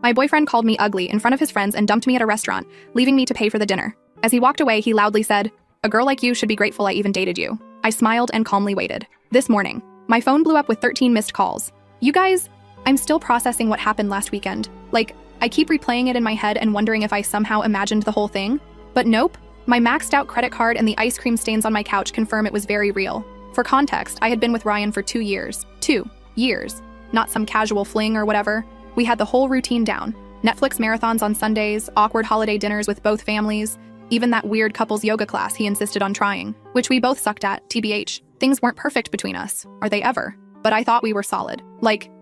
My boyfriend called me ugly in front of his friends and dumped me at a restaurant, leaving me to pay for the dinner. As he walked away, he loudly said, "A girl like you should be grateful I even dated you." I smiled and calmly waited. This morning, my phone blew up with 13 missed calls. You guys, I'm still processing what happened last weekend. I keep replaying it in my head and wondering if I somehow imagined the whole thing. But nope, my maxed out credit card and the ice cream stains on my couch confirm it was very real. For context, I had been with Ryan for 2 years. 2 years. Not some casual fling or whatever. We had the whole routine down. Netflix marathons on Sundays, awkward holiday dinners with both families, even that weird couples yoga class he insisted on trying, which we both sucked at, TBH. Things weren't perfect between us. Are they ever? But I thought we were solid.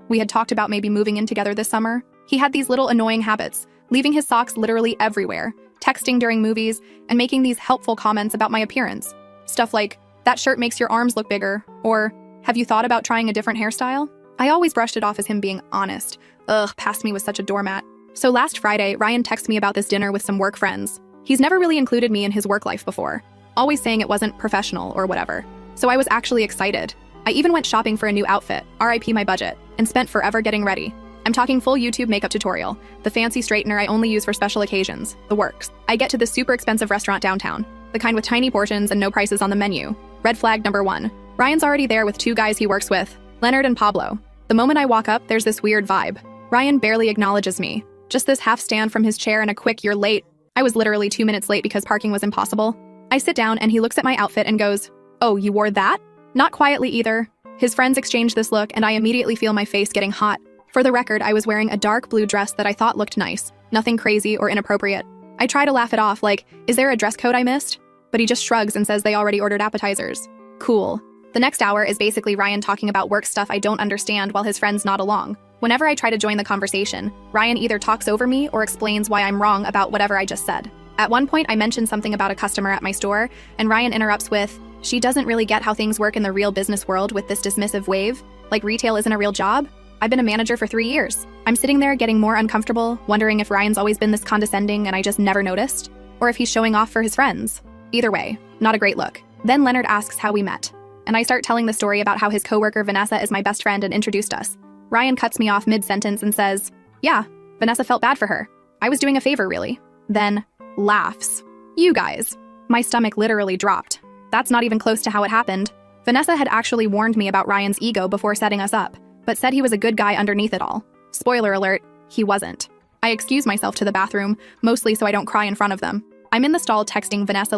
We had talked about maybe moving in together this summer. He had these little annoying habits, leaving his socks literally everywhere, texting during movies, and making these helpful comments about my appearance. Stuff like, "That shirt makes your arms look bigger," or, "Have you thought about trying a different hairstyle?" I always brushed it off as him being honest. Past me was such a doormat. So last Friday, Ryan texted me about this dinner with some work friends. He's never really included me in his work life before, always saying it wasn't professional or whatever. So I was actually excited. I even went shopping for a new outfit, RIP my budget, and spent forever getting ready. I'm talking full YouTube makeup tutorial, the fancy straightener I only use for special occasions, the works. I get to the super expensive restaurant downtown, the kind with tiny portions and no prices on the menu. Red flag number 1. Ryan's already there with 2 guys he works with, Leonard and Pablo. The moment I walk up, there's this weird vibe. Ryan barely acknowledges me. Just this half stand from his chair and a quick "you're late." I was literally 2 minutes late because parking was impossible. I sit down and he looks at my outfit and goes, "Oh, you wore that?" Not quietly either. His friends exchange this look and I immediately feel my face getting hot. For the record, I was wearing a dark blue dress that I thought looked nice, nothing crazy or inappropriate. I try to laugh it off is there a dress code I missed? But he just shrugs and says they already ordered appetizers. Cool. The next hour is basically Ryan talking about work stuff I don't understand while his friends nod along. Whenever I try to join the conversation, Ryan either talks over me or explains why I'm wrong about whatever I just said. At one point, I mentioned something about a customer at my store, and Ryan interrupts with, "She doesn't really get how things work in the real business world with this dismissive wave. Retail isn't a real job? I've been a manager for 3 years." I'm sitting there getting more uncomfortable, wondering if Ryan's always been this condescending and I just never noticed, or if he's showing off for his friends. Either way, not a great look. Then Leonard asks how we met, and I start telling the story about how his coworker Vanessa is my best friend and introduced us. Ryan cuts me off mid-sentence and says, "Yeah, Vanessa felt bad for her. I was doing a favor, really." Then laughs. You guys. My stomach literally dropped. That's not even close to how it happened. Vanessa had actually warned me about Ryan's ego before setting us up, but said he was a good guy underneath it all. Spoiler alert, he wasn't. I excuse myself to the bathroom, mostly so I don't cry in front of them. I'm in the stall texting Vanessa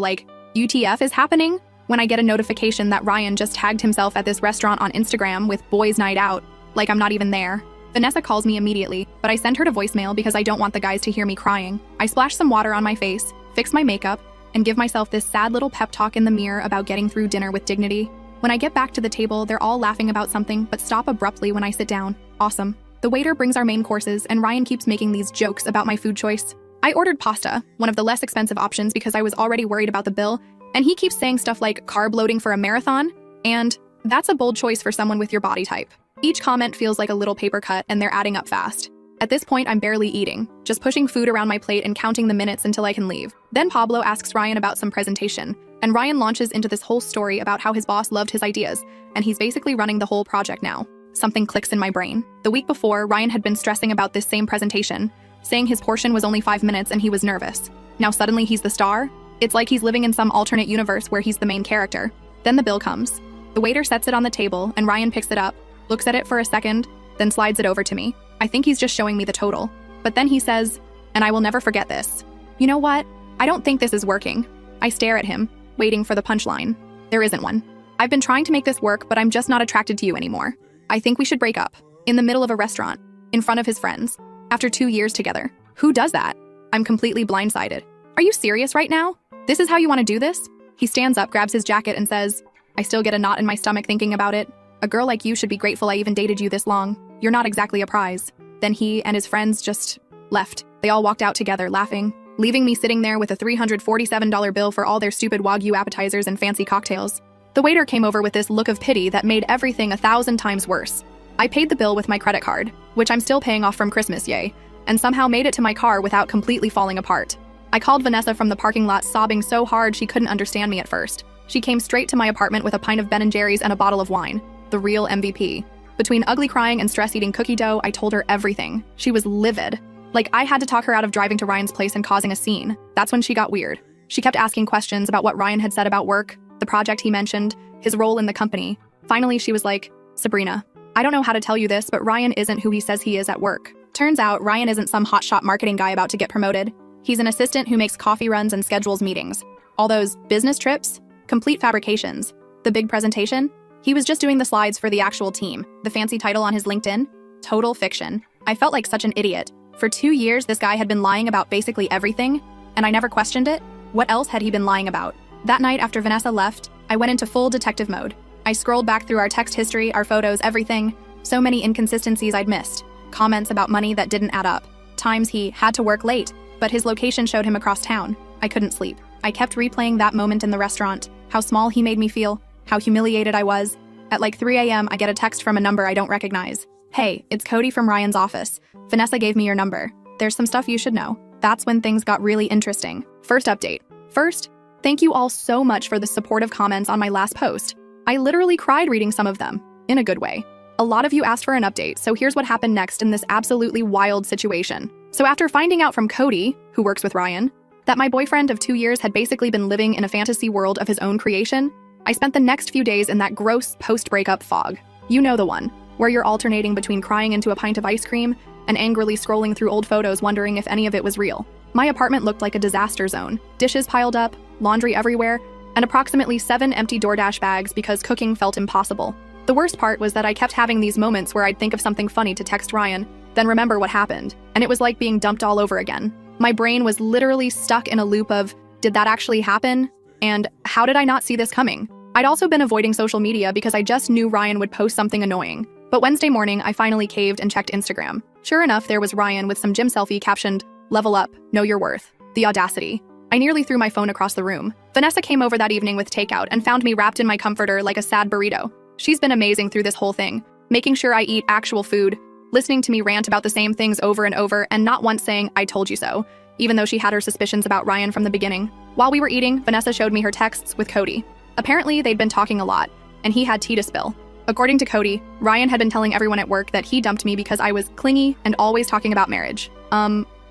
"UTF is happening?" when I get a notification that Ryan just tagged himself at this restaurant on Instagram with boys' night out, I'm not even there. Vanessa calls me immediately, but I send her to voicemail because I don't want the guys to hear me crying. I splash some water on my face, fix my makeup, and give myself this sad little pep talk in the mirror about getting through dinner with dignity. When I get back to the table, they're all laughing about something, but stop abruptly when I sit down. Awesome. The waiter brings our main courses, and Ryan keeps making these jokes about my food choice. I ordered pasta, one of the less expensive options because I was already worried about the bill, and he keeps saying stuff like carb loading for a marathon, and that's a bold choice for someone with your body type. Each comment feels like a little paper cut, and they're adding up fast. At this point, I'm barely eating, just pushing food around my plate and counting the minutes until I can leave. Then Pablo asks Ryan about some presentation, and Ryan launches into this whole story about how his boss loved his ideas, and he's basically running the whole project now. Something clicks in my brain. The week before, Ryan had been stressing about this same presentation, saying his portion was only 5 minutes and he was nervous. Now suddenly he's the star? It's like he's living in some alternate universe where he's the main character. Then the bill comes. The waiter sets it on the table, and Ryan picks it up, looks at it for a second, then slides it over to me. I think he's just showing me the total. But then he says, and I will never forget this, "You know what? I don't think this is working." I stare at him, waiting for the punchline. There isn't one. "I've been trying to make this work, but I'm just not attracted to you anymore. I think we should break up." In the middle of a restaurant, in front of his friends, after 2 years together. Who does that? I'm completely blindsided. Are you serious right now? This is how you want to do this? He stands up, grabs his jacket, and says, I still get a knot in my stomach thinking about it. "A girl like you should be grateful I even dated you this long. You're not exactly a prize." Then he and his friends just left. They all walked out together, laughing, leaving me sitting there with a $347 bill for all their stupid Wagyu appetizers and fancy cocktails. The waiter came over with this look of pity that made everything 1,000 times worse. I paid the bill with my credit card, which I'm still paying off from Christmas, yay, and somehow made it to my car without completely falling apart. I called Vanessa from the parking lot sobbing so hard she couldn't understand me at first. She came straight to my apartment with a pint of Ben & Jerry's and a bottle of wine. The real MVP. Between ugly crying and stress eating cookie dough, I told her everything. She was livid. Like, I had to talk her out of driving to Ryan's place and causing a scene. That's when she got weird. She kept asking questions about what Ryan had said about work, the project he mentioned, his role in the company. Finally, she was like, "Sabrina, I don't know how to tell you this, but Ryan isn't who he says he is at work." Turns out, Ryan isn't some hotshot marketing guy about to get promoted. He's an assistant who makes coffee runs and schedules meetings. All those business trips? Complete fabrications. The big presentation? He was just doing the slides for the actual team. The fancy title on his LinkedIn? Total fiction. I felt like such an idiot. For 2 years, this guy had been lying about basically everything, and I never questioned it. What else had he been lying about? That night after Vanessa left, I went into full detective mode. I scrolled back through our text history, our photos, everything. So many inconsistencies I'd missed. Comments about money that didn't add up. Times he had to work late, but his location showed him across town. I couldn't sleep. I kept replaying that moment in the restaurant, how small he made me feel, how humiliated I was. At like 3 a.m., I get a text from a number I don't recognize. "Hey, it's Cody from Ryan's office. Vanessa gave me your number. There's some stuff you should know." That's when things got really interesting. First update. First, thank you all so much for the supportive comments on my last post. I literally cried reading some of them, in a good way. A lot of you asked for an update, so here's what happened next in this absolutely wild situation. So after finding out from Cody, who works with Ryan, that my boyfriend of 2 years had basically been living in a fantasy world of his own creation, I spent the next few days in that gross post-breakup fog. You know the one, where you're alternating between crying into a pint of ice cream and angrily scrolling through old photos wondering if any of it was real. My apartment looked like a disaster zone. Dishes piled up, laundry everywhere, and approximately 7 empty DoorDash bags because cooking felt impossible. The worst part was that I kept having these moments where I'd think of something funny to text Ryan, then remember what happened, and it was like being dumped all over again. My brain was literally stuck in a loop of, did that actually happen? And how did I not see this coming? I'd also been avoiding social media because I just knew Ryan would post something annoying. But Wednesday morning, I finally caved and checked Instagram. Sure enough, there was Ryan with some gym selfie captioned, "Level up, know your worth." The audacity. I nearly threw my phone across the room. Vanessa came over that evening with takeout and found me wrapped in my comforter like a sad burrito. She's been amazing through this whole thing, making sure I eat actual food, listening to me rant about the same things over and over, and not once saying, "I told you so," even though she had her suspicions about Ryan from the beginning. While we were eating, Vanessa showed me her texts with Cody. Apparently, they'd been talking a lot, and he had tea to spill. According to Cody, Ryan had been telling everyone at work that he dumped me because I was clingy and always talking about marriage.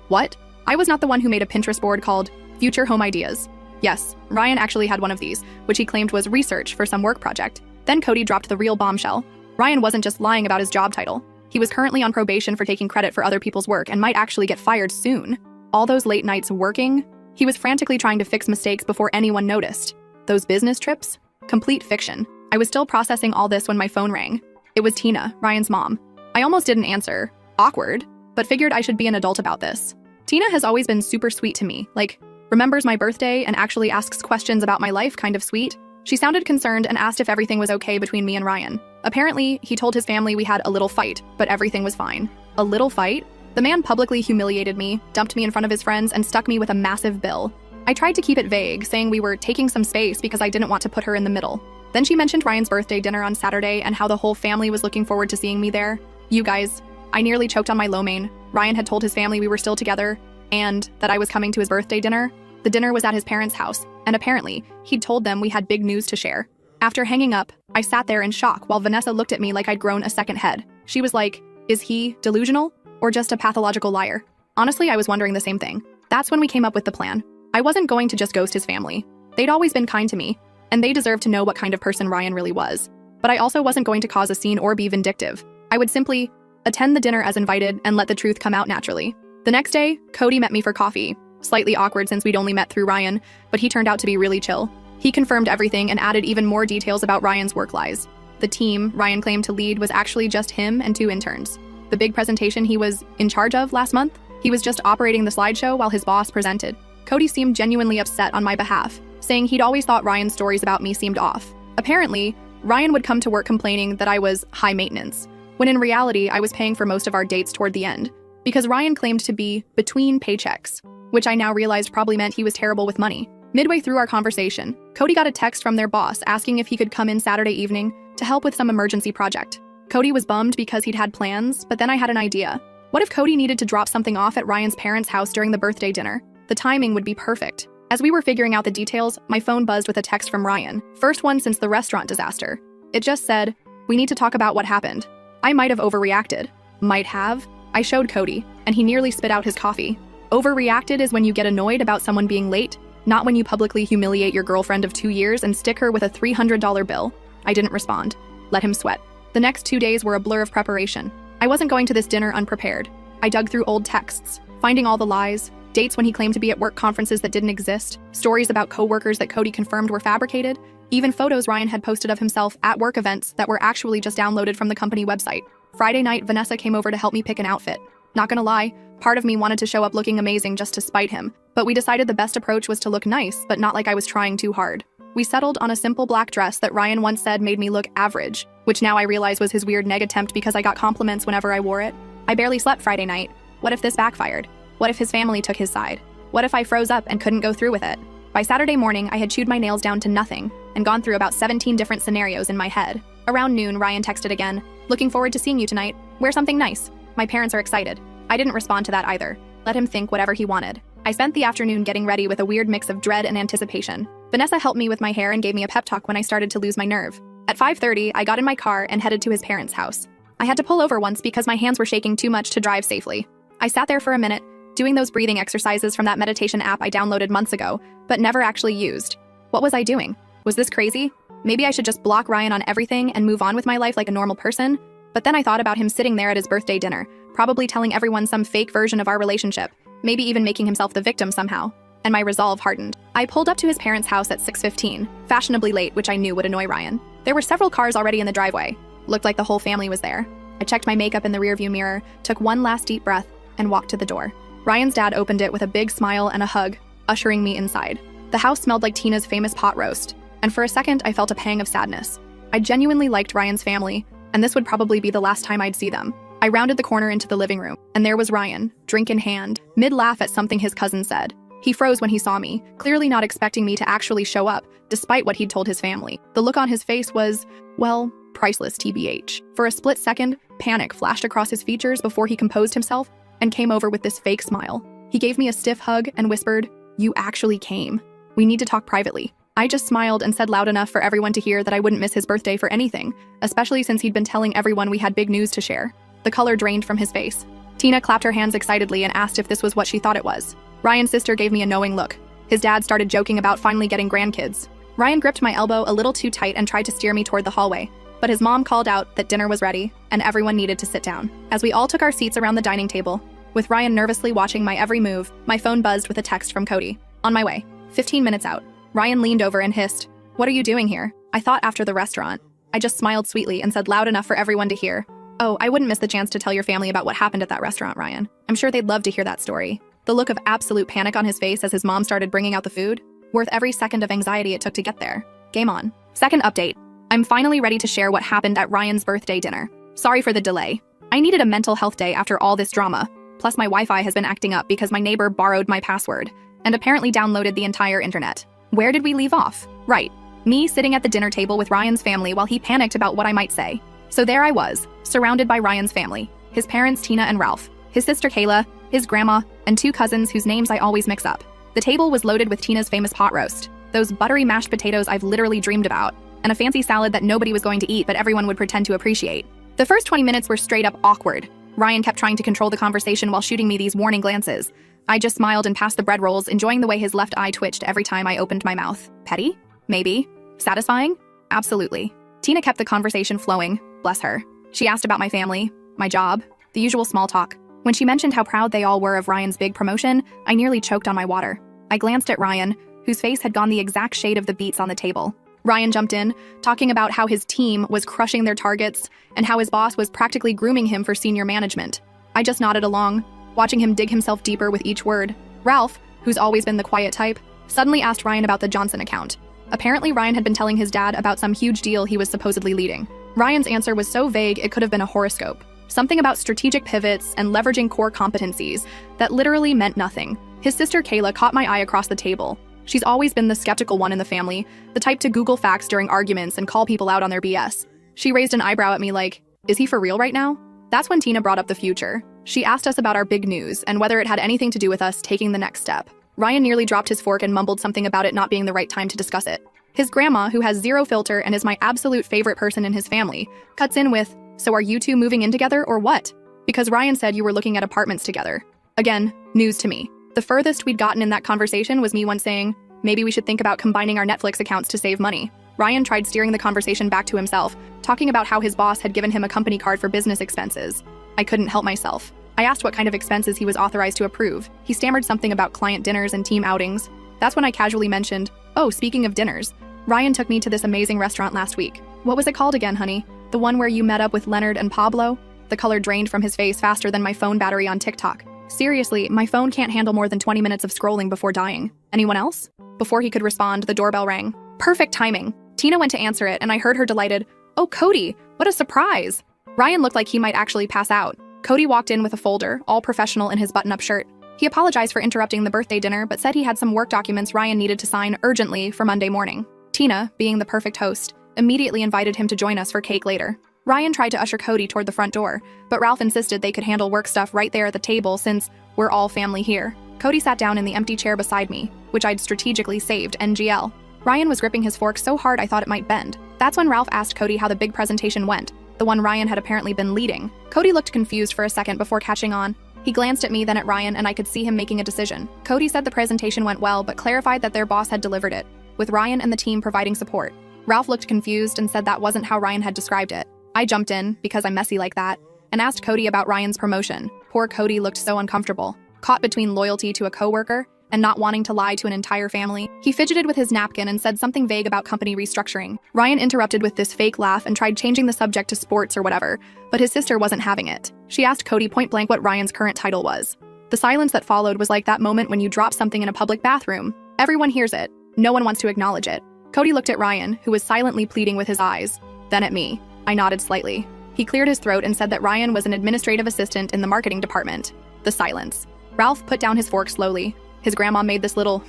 What? I was not the one who made a Pinterest board called Future Home Ideas. Yes, Ryan actually had one of these, which he claimed was research for some work project. Then Cody dropped the real bombshell. Ryan wasn't just lying about his job title. He was currently on probation for taking credit for other people's work and might actually get fired soon. All those late nights working, he was frantically trying to fix mistakes before anyone noticed. Those business trips? Complete fiction. I was still processing all this when my phone rang. It was Tina, Ryan's mom. I almost didn't answer. Awkward, but figured I should be an adult about this. Tina has always been super sweet to me, like, remembers my birthday and actually asks questions about my life, kind of sweet. She sounded concerned and asked if everything was okay between me and Ryan. Apparently, he told his family we had a little fight, but everything was fine. A little fight? The man publicly humiliated me, dumped me in front of his friends, and stuck me with a massive bill. I tried to keep it vague, saying we were taking some space because I didn't want to put her in the middle. Then she mentioned Ryan's birthday dinner on Saturday and how the whole family was looking forward to seeing me there. You guys, I nearly choked on my lo mein. Ryan had told his family we were still together, and that I was coming to his birthday dinner. The dinner was at his parents' house, and apparently, he'd told them we had big news to share. After hanging up, I sat there in shock while Vanessa looked at me like I'd grown a second head. She was like, is he delusional or just a pathological liar? Honestly, I was wondering the same thing. That's when we came up with the plan. I wasn't going to just ghost his family. They'd always been kind to me, and they deserved to know what kind of person Ryan really was. But I also wasn't going to cause a scene or be vindictive. I would simply attend the dinner as invited and let the truth come out naturally. The next day, Cody met me for coffee. Slightly awkward since we'd only met through Ryan, but he turned out to be really chill. He confirmed everything and added even more details about Ryan's work lies. The team Ryan claimed to lead was actually just him and 2 interns. The big presentation he was in charge of last month, he was just operating the slideshow while his boss presented. Cody seemed genuinely upset on my behalf, saying he'd always thought Ryan's stories about me seemed off. Apparently, Ryan would come to work complaining that I was high maintenance, when in reality I was paying for most of our dates toward the end, because Ryan claimed to be between paychecks, which I now realized probably meant he was terrible with money. Midway through our conversation, Cody got a text from their boss asking if he could come in Saturday evening to help with some emergency project. Cody was bummed because he'd had plans, but then I had an idea. What if Cody needed to drop something off at Ryan's parents' house during the birthday dinner? The timing would be perfect. As we were figuring out the details, my phone buzzed with a text from Ryan. First one since the restaurant disaster. It just said, "We need to talk about what happened." I might have overreacted. Might have. I showed Cody, and he nearly spit out his coffee. Overreacted is when you get annoyed about someone being late, not when you publicly humiliate your girlfriend of 2 years and stick her with a $300 bill. I didn't respond. Let him sweat. The next 2 days were a blur of preparation. I wasn't going to this dinner unprepared. I dug through old texts, finding all the lies, dates when he claimed to be at work conferences that didn't exist, stories about coworkers that Cody confirmed were fabricated, even photos Ryan had posted of himself at work events that were actually just downloaded from the company website. Friday night, Vanessa came over to help me pick an outfit. Not gonna lie, part of me wanted to show up looking amazing just to spite him, but we decided the best approach was to look nice, but not like I was trying too hard. We settled on a simple black dress that Ryan once said made me look average, which now I realize was his weird neg attempt because I got compliments whenever I wore it. I barely slept Friday night. What if this backfired? What if his family took his side? What if I froze up and couldn't go through with it? By Saturday morning, I had chewed my nails down to nothing and gone through about 17 different scenarios in my head. Around noon, Ryan texted again, "Looking forward to seeing you tonight. Wear something nice. My parents are excited." I didn't respond to that either. Let him think whatever he wanted. I spent the afternoon getting ready with a weird mix of dread and anticipation. Vanessa helped me with my hair and gave me a pep talk when I started to lose my nerve. At 5:30, I got in my car and headed to his parents' house. I had to pull over once because my hands were shaking too much to drive safely. I sat there for a minute, doing those breathing exercises from that meditation app I downloaded months ago, but never actually used. What was I doing? Was this crazy? Maybe I should just block Ryan on everything and move on with my life like a normal person? But then I thought about him sitting there at his birthday dinner, probably telling everyone some fake version of our relationship, maybe even making himself the victim somehow. And my resolve hardened. I pulled up to his parents' house at 6:15, fashionably late, which I knew would annoy Ryan. There were several cars already in the driveway. Looked like the whole family was there. I checked my makeup in the rearview mirror, took one last deep breath, and walked to the door. Ryan's dad opened it with a big smile and a hug, ushering me inside. The house smelled like Tina's famous pot roast, and for a second I felt a pang of sadness. I genuinely liked Ryan's family, and this would probably be the last time I'd see them. I rounded the corner into the living room, and there was Ryan, drink in hand, mid-laugh at something his cousin said. He froze when he saw me, clearly not expecting me to actually show up, despite what he'd told his family. The look on his face was, well, priceless TBH. For a split second, panic flashed across his features before he composed himself and came over with this fake smile. He gave me a stiff hug and whispered, "You actually came. We need to talk privately." I just smiled and said loud enough for everyone to hear that I wouldn't miss his birthday for anything, especially since he'd been telling everyone we had big news to share. The color drained from his face. Tina clapped her hands excitedly and asked if this was what she thought it was. Ryan's sister gave me a knowing look. His dad started joking about finally getting grandkids. Ryan gripped my elbow a little too tight and tried to steer me toward the hallway, but his mom called out that dinner was ready and everyone needed to sit down. As we all took our seats around the dining table, with Ryan nervously watching my every move, my phone buzzed with a text from Cody. On my way. 15 minutes out. Ryan leaned over and hissed, "What are you doing here?" I thought after the restaurant. I just smiled sweetly and said loud enough for everyone to hear, "Oh, I wouldn't miss the chance to tell your family about what happened at that restaurant, Ryan. I'm sure they'd love to hear that story." The look of absolute panic on his face as his mom started bringing out the food, worth every second of anxiety it took to get there. Game on. Second update. I'm finally ready to share what happened at Ryan's birthday dinner. Sorry for the delay. I needed a mental health day after all this drama. Plus my Wi-Fi has been acting up because my neighbor borrowed my password and apparently downloaded the entire internet. Where did we leave off? Right. Me sitting at the dinner table with Ryan's family while he panicked about what I might say. So there I was, surrounded by Ryan's family, his parents Tina and Ralph, his sister Kayla, his grandma, and 2 cousins whose names I always mix up. The table was loaded with Tina's famous pot roast, those buttery mashed potatoes I've literally dreamed about, and a fancy salad that nobody was going to eat but everyone would pretend to appreciate. The first 20 minutes were straight up awkward. Ryan kept trying to control the conversation while shooting me these warning glances. I just smiled and passed the bread rolls, enjoying the way his left eye twitched every time I opened my mouth. Petty? Maybe. Satisfying? Absolutely. Tina kept the conversation flowing, bless her. She asked about my family, my job, the usual small talk. When she mentioned how proud they all were of Ryan's big promotion, I nearly choked on my water. I glanced at Ryan, whose face had gone the exact shade of the beets on the table. Ryan jumped in, talking about how his team was crushing their targets and how his boss was practically grooming him for senior management. I just nodded along, watching him dig himself deeper with each word. Ralph, who's always been the quiet type, suddenly asked Ryan about the Johnson account. Apparently Ryan had been telling his dad about some huge deal he was supposedly leading. Ryan's answer was so vague it could have been a horoscope. Something about strategic pivots and leveraging core competencies that literally meant nothing. His sister Kayla caught my eye across the table. She's always been the skeptical one in the family, the type to Google facts during arguments and call people out on their BS. She raised an eyebrow at me like, "Is he for real right now?" That's when Tina brought up the future. She asked us about our big news and whether it had anything to do with us taking the next step. Ryan nearly dropped his fork and mumbled something about it not being the right time to discuss it. His grandma, who has zero filter and is my absolute favorite person in his family, cuts in with, "So are you two moving in together or what?" Because Ryan said you were looking at apartments together. Again, news to me. The furthest we'd gotten in that conversation was me once saying, maybe we should think about combining our Netflix accounts to save money. Ryan tried steering the conversation back to himself, talking about how his boss had given him a company card for business expenses. I couldn't help myself. I asked what kind of expenses he was authorized to approve. He stammered something about client dinners and team outings. That's when I casually mentioned, oh, speaking of dinners, Ryan took me to this amazing restaurant last week. What was it called again, honey? The one where you met up with Leonard and Pablo? The color drained from his face faster than my phone battery on TikTok. Seriously, my phone can't handle more than 20 minutes of scrolling before dying. Anyone else? Before he could respond, the doorbell rang. Perfect timing. Tina went to answer it, and I heard her delighted, "Oh, Cody, what a surprise!" Ryan looked like he might actually pass out. Cody walked in with a folder, all professional in his button-up shirt. He apologized for interrupting the birthday dinner, but said he had some work documents Ryan needed to sign urgently for Monday morning. Tina, being the perfect host, immediately invited him to join us for cake later. Ryan tried to usher Cody toward the front door, but Ralph insisted they could handle work stuff right there at the table since we're all family here. Cody sat down in the empty chair beside me, which I'd strategically saved NGL. Ryan was gripping his fork so hard I thought it might bend. That's when Ralph asked Cody how the big presentation went, the one Ryan had apparently been leading. Cody looked confused for a second before catching on. He glanced at me, then at Ryan, and I could see him making a decision. Cody said the presentation went well, but clarified that their boss had delivered it, with Ryan and the team providing support. Ralph looked confused and said that wasn't how Ryan had described it. I jumped in, because I'm messy like that, and asked Cody about Ryan's promotion. Poor Cody looked so uncomfortable, caught between loyalty to a coworker and not wanting to lie to an entire family. He fidgeted with his napkin and said something vague about company restructuring. Ryan interrupted with this fake laugh and tried changing the subject to sports or whatever, but his sister wasn't having it. She asked Cody point blank what Ryan's current title was. The silence that followed was like that moment when you drop something in a public bathroom. Everyone hears it. No one wants to acknowledge it. Cody looked at Ryan, who was silently pleading with his eyes, then at me. I nodded slightly. He cleared his throat and said that Ryan was an administrative assistant in the marketing department. The silence. Ralph put down his fork slowly. His grandma made this little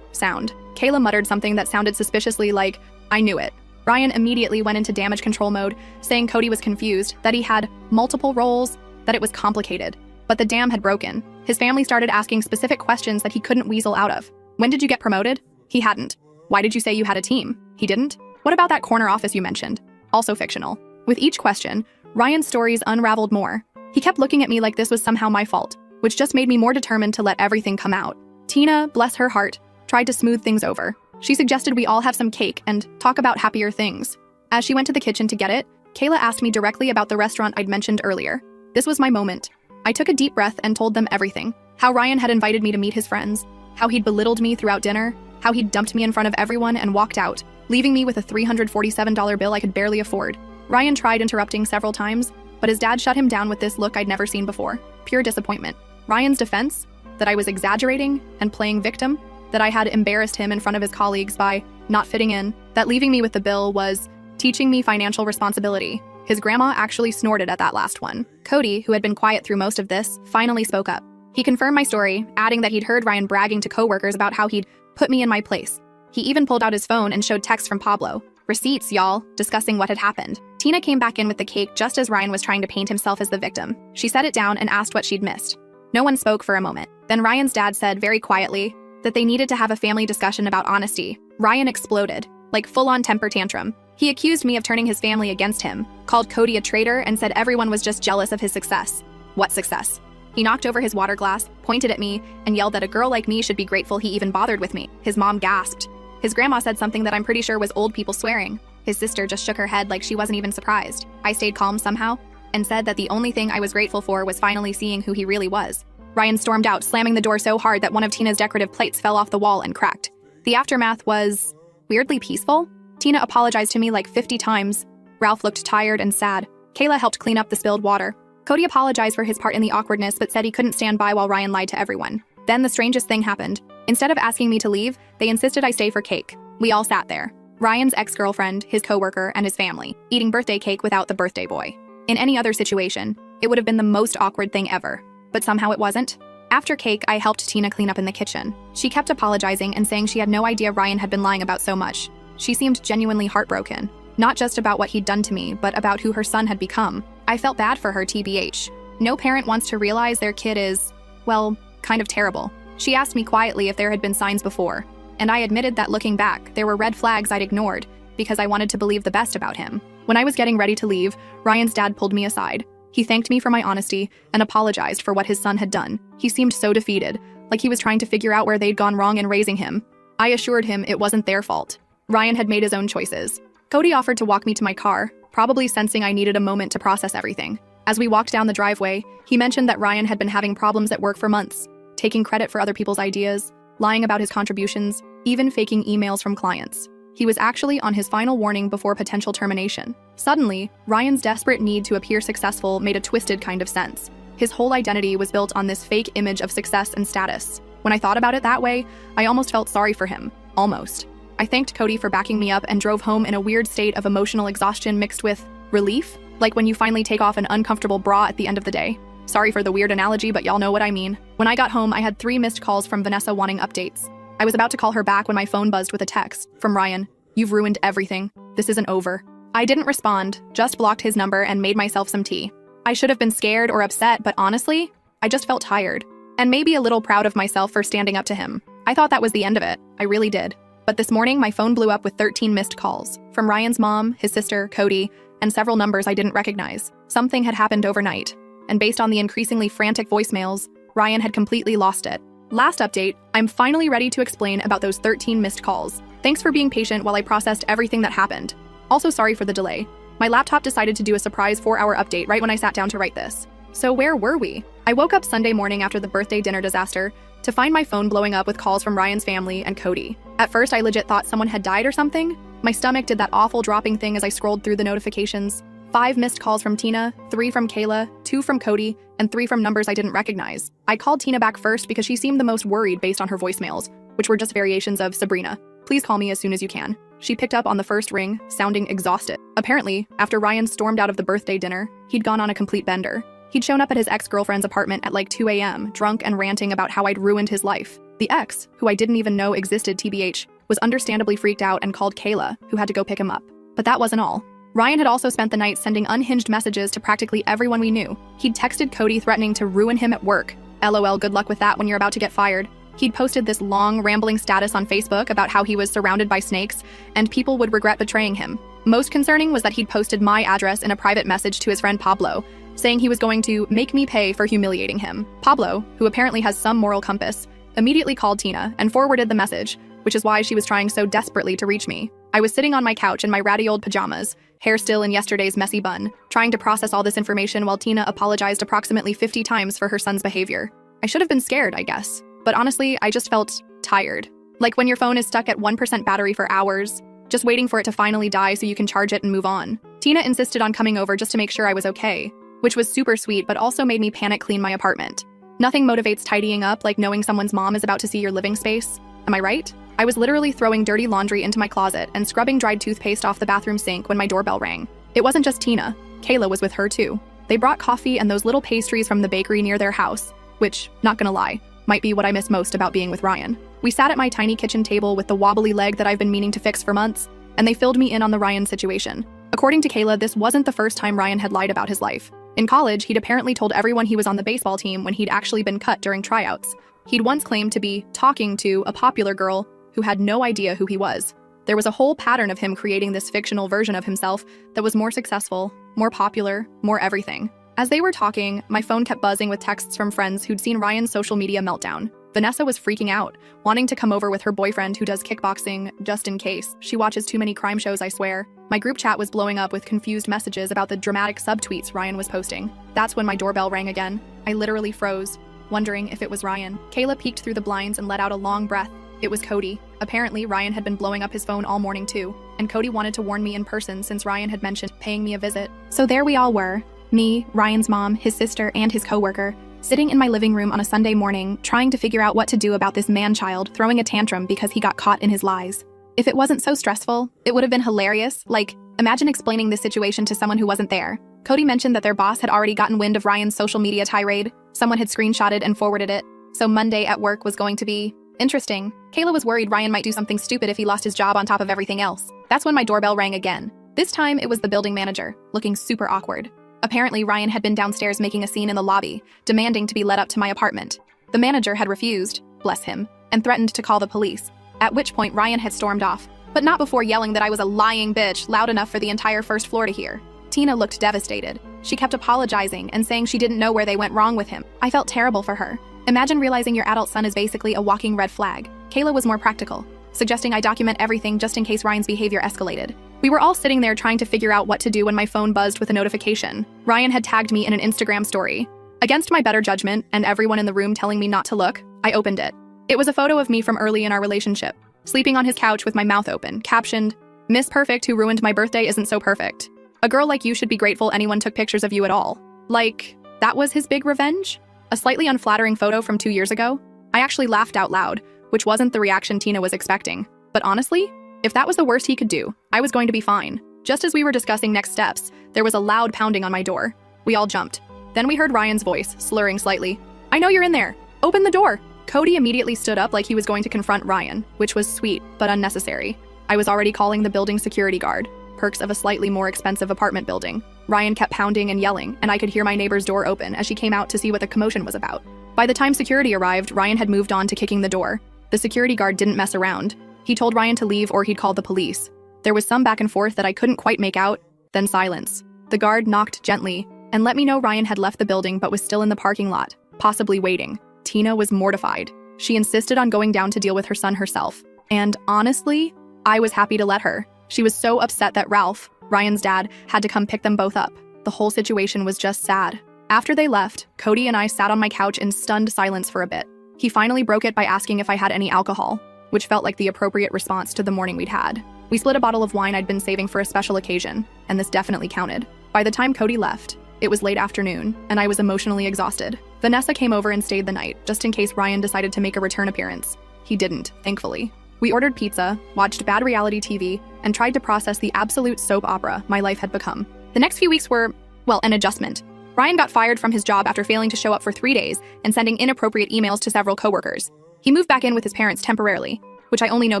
sound. Kayla muttered something that sounded suspiciously like, I knew it. Ryan immediately went into damage control mode, saying Cody was confused, that he had multiple roles, that it was complicated. But the dam had broken. His family started asking specific questions that he couldn't weasel out of. When did you get promoted? He hadn't. Why did you say you had a team? He didn't. What about that corner office you mentioned? Also fictional. With each question, Ryan's stories unraveled more. He kept looking at me like this was somehow my fault, which just made me more determined to let everything come out. Tina, bless her heart, tried to smooth things over. She suggested we all have some cake and talk about happier things. As she went to the kitchen to get it, Kayla asked me directly about the restaurant I'd mentioned earlier. This was my moment. I took a deep breath and told them everything. How Ryan had invited me to meet his friends, how he'd belittled me throughout dinner, how he'd dumped me in front of everyone and walked out, leaving me with a $347 bill I could barely afford. Ryan tried interrupting several times, but his dad shut him down with this look I'd never seen before. Pure disappointment. Ryan's defense? That I was exaggerating and playing victim? That I had embarrassed him in front of his colleagues by not fitting in? That leaving me with the bill was teaching me financial responsibility? His grandma actually snorted at that last one. Cody, who had been quiet through most of this, finally spoke up. He confirmed my story, adding that he'd heard Ryan bragging to coworkers about how he'd put me in my place. He even pulled out his phone and showed texts from Pablo. Receipts, y'all, discussing what had happened. Tina came back in with the cake just as Ryan was trying to paint himself as the victim. She set it down and asked what she'd missed. No one spoke for a moment. Then Ryan's dad said very quietly that they needed to have a family discussion about honesty. Ryan exploded, like full-on temper tantrum. He accused me of turning his family against him, called Cody a traitor, and said everyone was just jealous of his success. What success? He knocked over his water glass, pointed at me, and yelled that a girl like me should be grateful he even bothered with me. His mom gasped. His grandma said something that I'm pretty sure was old people swearing. His sister just shook her head like she wasn't even surprised. I stayed calm somehow, and said that the only thing I was grateful for was finally seeing who he really was. Ryan stormed out, slamming the door so hard that one of Tina's decorative plates fell off the wall and cracked. The aftermath was weirdly peaceful. Tina apologized to me like 50 times. Ralph looked tired and sad. Kayla helped clean up the spilled water. Cody apologized for his part in the awkwardness but said he couldn't stand by while Ryan lied to everyone. Then the strangest thing happened. Instead of asking me to leave, they insisted I stay for cake. We all sat there. Ryan's ex-girlfriend, his coworker, and his family, eating birthday cake without the birthday boy. In any other situation, it would have been the most awkward thing ever. But somehow it wasn't. After cake, I helped Tina clean up in the kitchen. She kept apologizing and saying she had no idea Ryan had been lying about so much. She seemed genuinely heartbroken. Not just about what he'd done to me, but about who her son had become. I felt bad for her, TBH. No parent wants to realize their kid is, well, kind of terrible. She asked me quietly if there had been signs before, and I admitted that looking back, there were red flags I'd ignored because I wanted to believe the best about him. When I was getting ready to leave, Ryan's dad pulled me aside. He thanked me for my honesty and apologized for what his son had done. He seemed so defeated, like he was trying to figure out where they'd gone wrong in raising him. I assured him it wasn't their fault. Ryan had made his own choices. Cody offered to walk me to my car, probably sensing I needed a moment to process everything. As we walked down the driveway, he mentioned that Ryan had been having problems at work for months, taking credit for other people's ideas, lying about his contributions, even faking emails from clients. He was actually on his final warning before potential termination. Suddenly, Ryan's desperate need to appear successful made a twisted kind of sense. His whole identity was built on this fake image of success and status. When I thought about it that way, I almost felt sorry for him. Almost. I thanked Cody for backing me up and drove home in a weird state of emotional exhaustion mixed with relief, like when you finally take off an uncomfortable bra at the end of the day. Sorry for the weird analogy, but y'all know what I mean. When I got home, I had 3 missed calls from Vanessa wanting updates. I was about to call her back when my phone buzzed with a text from Ryan. "You've ruined everything. This isn't over." I didn't respond, just blocked his number and made myself some tea. I should have been scared or upset, but honestly, I just felt tired. And maybe a little proud of myself for standing up to him. I thought that was the end of it. I really did. But this morning, my phone blew up with 13 missed calls. From Ryan's mom, his sister, Cody, and several numbers I didn't recognize. Something had happened overnight. And based on the increasingly frantic voicemails, Ryan had completely lost it. Last update, I'm finally ready to explain about those 13 missed calls. Thanks for being patient while I processed everything that happened. Also sorry for the delay. My laptop decided to do a surprise 4-hour update right when I sat down to write this. So where were we? I woke up Sunday morning after the birthday dinner disaster to find my phone blowing up with calls from Ryan's family and Cody. At first, I legit thought someone had died or something. My stomach did that awful dropping thing as I scrolled through the notifications. 5 missed calls from Tina, 3 from Kayla, 2 from Cody, and 3 from numbers I didn't recognize. I called Tina back first because she seemed the most worried based on her voicemails, which were just variations of "Sabrina, please call me as soon as you can." She picked up on the first ring, sounding exhausted. Apparently, after Ryan stormed out of the birthday dinner, he'd gone on a complete bender. He'd shown up at his ex-girlfriend's apartment at like 2 a.m., drunk and ranting about how I'd ruined his life. The ex, who I didn't even know existed TBH, was understandably freaked out and called Kayla, who had to go pick him up. But that wasn't all. Ryan had also spent the night sending unhinged messages to practically everyone we knew. He'd texted Cody threatening to ruin him at work. LOL, good luck with that when you're about to get fired. He'd posted this long, rambling status on Facebook about how he was surrounded by snakes and people would regret betraying him. Most concerning was that he'd posted my address in a private message to his friend Pablo, saying he was going to make me pay for humiliating him. Pablo, who apparently has some moral compass, immediately called Tina and forwarded the message, which is why she was trying so desperately to reach me. I was sitting on my couch in my ratty old pajamas, hair still in yesterday's messy bun, trying to process all this information while Tina apologized approximately 50 times for her son's behavior. I should have been scared, I guess. But honestly, I just felt tired. Like when your phone is stuck at 1% battery for hours, just waiting for it to finally die so you can charge it and move on. Tina insisted on coming over just to make sure I was okay, which was super sweet but also made me panic clean my apartment. Nothing motivates tidying up like knowing someone's mom is about to see your living space. Am I right? I was literally throwing dirty laundry into my closet and scrubbing dried toothpaste off the bathroom sink when my doorbell rang. It wasn't just Tina. Kayla was with her too. They brought coffee and those little pastries from the bakery near their house, which, not gonna lie, might be what I miss most about being with Ryan. We sat at my tiny kitchen table with the wobbly leg that I've been meaning to fix for months, and they filled me in on the Ryan situation. According to Kayla, this wasn't the first time Ryan had lied about his life. In college, he'd apparently told everyone he was on the baseball team when he'd actually been cut during tryouts. He'd once claimed to be talking to a popular girl who had no idea who he was. There was a whole pattern of him creating this fictional version of himself that was more successful, more popular, more everything. As they were talking, my phone kept buzzing with texts from friends who'd seen Ryan's social media meltdown. Vanessa was freaking out, wanting to come over with her boyfriend who does kickboxing just in case. She watches too many crime shows, I swear. My group chat was blowing up with confused messages about the dramatic subtweets Ryan was posting. That's when my doorbell rang again. I literally froze, wondering if it was Ryan. Kayla peeked through the blinds and let out a long breath. It was Cody. Apparently, Ryan had been blowing up his phone all morning too, and Cody wanted to warn me in person since Ryan had mentioned paying me a visit. So there we all were. Me, Ryan's mom, his sister, and his coworker, sitting in my living room on a Sunday morning, trying to figure out what to do about this man-child throwing a tantrum because he got caught in his lies. If it wasn't so stressful, it would have been hilarious. Like, imagine explaining this situation to someone who wasn't there. Cody mentioned that their boss had already gotten wind of Ryan's social media tirade. Someone had screenshotted and forwarded it. So Monday at work was going to be interesting. Kayla was worried Ryan might do something stupid if he lost his job on top of everything else. That's when my doorbell rang again. This time, it was the building manager, looking super awkward. Apparently, Ryan had been downstairs making a scene in the lobby, demanding to be let up to my apartment. The manager had refused, bless him, and threatened to call the police, at which point Ryan had stormed off, but not before yelling that I was a lying bitch loud enough for the entire first floor to hear. Tina looked devastated. She kept apologizing and saying she didn't know where they went wrong with him. I felt terrible for her. Imagine realizing your adult son is basically a walking red flag. Kayla was more practical, suggesting I document everything just in case Ryan's behavior escalated. We were all sitting there trying to figure out what to do when my phone buzzed with a notification. Ryan had tagged me in an Instagram story. Against my better judgment and everyone in the room telling me not to look, I opened it. It was a photo of me from early in our relationship, sleeping on his couch with my mouth open, captioned, "Miss Perfect who ruined my birthday isn't so perfect. A girl like you should be grateful anyone took pictures of you at all." Like, that was his big revenge? A slightly unflattering photo from 2 years ago? I actually laughed out loud, which wasn't the reaction Tina was expecting. But honestly, if that was the worst he could do, I was going to be fine. Just as we were discussing next steps, there was a loud pounding on my door. We all jumped. Then we heard Ryan's voice, slurring slightly. "I know you're in there. Open the door." Cody immediately stood up like he was going to confront Ryan, which was sweet, but unnecessary. I was already calling the building security guard, perks of a slightly more expensive apartment building. Ryan kept pounding and yelling, and I could hear my neighbor's door open as she came out to see what the commotion was about. By the time security arrived, Ryan had moved on to kicking the door. The security guard didn't mess around. He told Ryan to leave or he'd call the police. There was some back and forth that I couldn't quite make out, then silence. The guard knocked gently and let me know Ryan had left the building but was still in the parking lot, possibly waiting. Tina was mortified. She insisted on going down to deal with her son herself. And honestly, I was happy to let her. She was so upset that Ralph, Ryan's dad, had to come pick them both up. The whole situation was just sad. After they left, Cody and I sat on my couch in stunned silence for a bit. He finally broke it by asking if I had any alcohol, which felt like the appropriate response to the morning we'd had. We split a bottle of wine I'd been saving for a special occasion, and this definitely counted. By the time Cody left, it was late afternoon, and I was emotionally exhausted. Vanessa came over and stayed the night, just in case Ryan decided to make a return appearance. He didn't, thankfully. We ordered pizza, watched bad reality TV, and tried to process the absolute soap opera my life had become. The next few weeks were, well, an adjustment. Ryan got fired from his job after failing to show up for 3 days and sending inappropriate emails to several coworkers. He moved back in with his parents temporarily, which I only know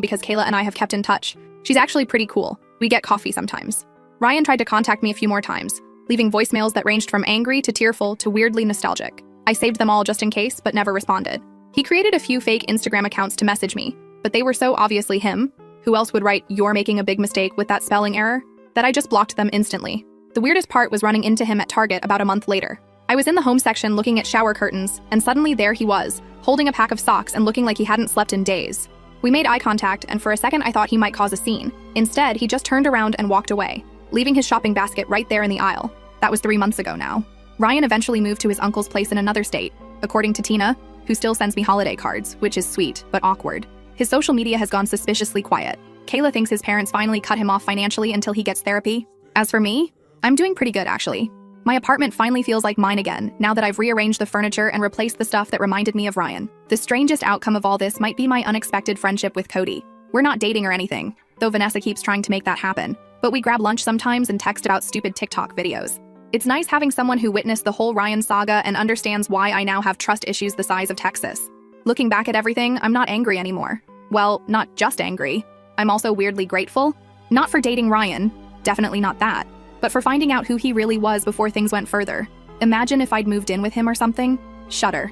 because Kayla and I have kept in touch. She's actually pretty cool. We get coffee sometimes. Ryan tried to contact me a few more times, leaving voicemails that ranged from angry to tearful to weirdly nostalgic. I saved them all just in case, but never responded. He created a few fake Instagram accounts to message me, but they were so obviously him, who else would write "you're making a big mistake" with that spelling error, that I just blocked them instantly. The weirdest part was running into him at Target about a month later. I was in the home section looking at shower curtains, and suddenly there he was, holding a pack of socks and looking like he hadn't slept in days. We made eye contact, and for a second I thought he might cause a scene. Instead, he just turned around and walked away, leaving his shopping basket right there in the aisle. That was 3 months ago now. Ryan eventually moved to his uncle's place in another state, according to Tina, who still sends me holiday cards, which is sweet, but awkward. His social media has gone suspiciously quiet. Kayla thinks his parents finally cut him off financially until he gets therapy. As for me, I'm doing pretty good, actually. My apartment finally feels like mine again, now that I've rearranged the furniture and replaced the stuff that reminded me of Ryan. The strangest outcome of all this might be my unexpected friendship with Cody. We're not dating or anything, though Vanessa keeps trying to make that happen, but we grab lunch sometimes and text about stupid TikTok videos. It's nice having someone who witnessed the whole Ryan saga and understands why I now have trust issues the size of Texas. Looking back at everything, I'm not angry anymore. Well, not just angry. I'm also weirdly grateful. Not for dating Ryan, definitely not that, but for finding out who he really was before things went further. Imagine if I'd moved in with him or something. Shudder.